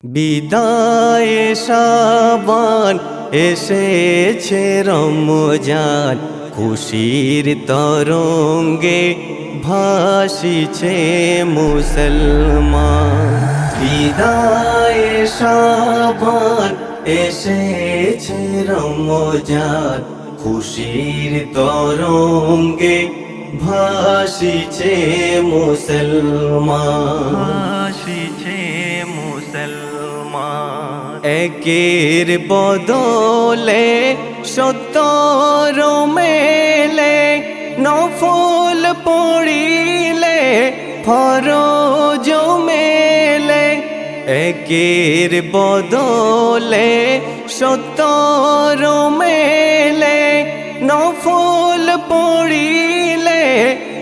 বিদায় শাবান এসেছে রমজান, খুশির তরঙ্গে ভাসিছে মুসলমান। বিদায় শাবান এসেছে রমজান, খুশির তরঙ্গে ভাসিছে মুসলমান। একের বদলে সত্তর মেলে, নফল পড়িলে ফরজ মেলে। একের বদলে সত্তর মেলে, নফল পড়িলে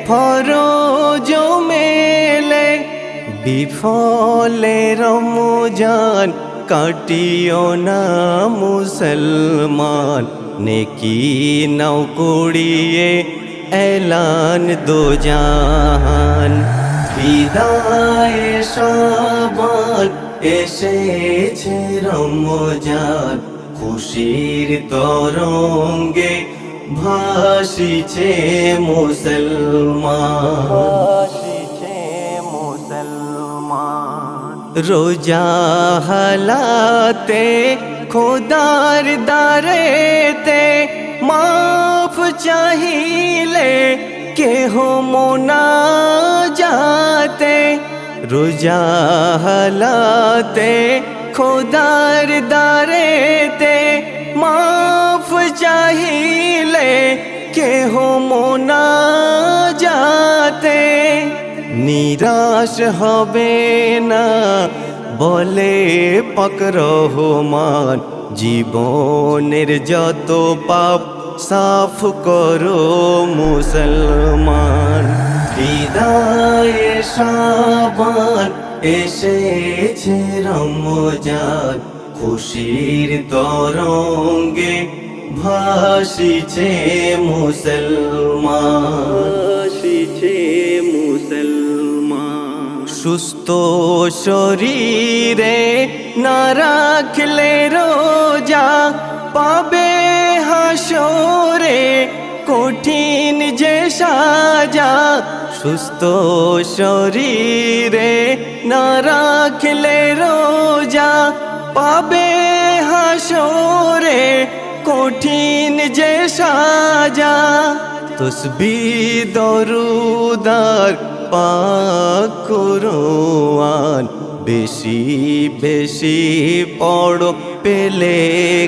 ফরজ মেলে। বিফলে রমজান কাটিও না মুসলমান, নেকি নাও কুড়িয়ে এলান দো জাহান। বিদায় শাবান এসেছে রমজান, খুশির তরঙ্গে ভাসিছে মুসলমান। রোজা হালাতে খোদার দারেতে, মাফ চাহিলে কেহ মোনাজাতে। রোজা হালাতে খোদার দারেতে, মাফ চাহিলে কেহ মোনাজাতে। নিরাশ হবে না বলে পাক রহমান, জীবনের যত পাপ সাফ করো মুসলমান। বিদায় শাবান এসেছে রমজান, খুশির তরঙ্গে ভাসিছে মুসলমান। সুস্থ শরীরে না রাখলে রোজা, পাবে হাসরে কঠিন যে সাজা। সুস্থ শরীরে না রাখলে রোজা, পাবে হাসরে কঠিন যে সাজা। তসবিহ দরুদার পাক কুরআন বেশি বেশি পড়ো পেলে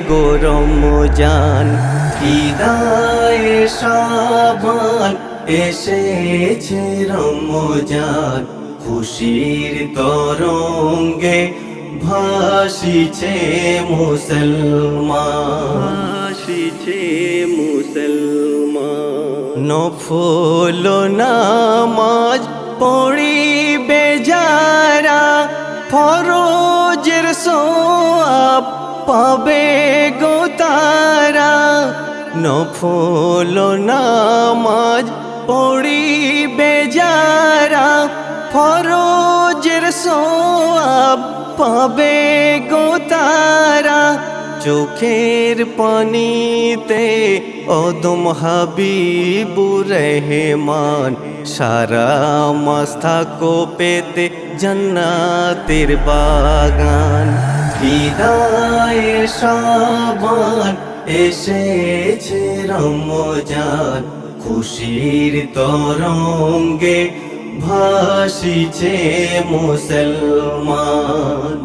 গো রমজান। বিদায় শাবান এসেছে রমজান, খুশির তরঙ্গে ভাসিছে মুসলমান। নফল নামাজ পড়িবে যারা, ফরজের সওয়াব পাবে গো তারা। নফল নামাজ পড়িবে যারা, ফরজের সওয়াব পাবে গো তারা। চোখের পানিতে অদম হাবিবুর রহমান, সারা মাস থাকো পেতে জান্নাতের বাগান। বিদায় শাবান এসেছে রমজান, খুশির তরঙ্গে ভাসিছে মুসলমান।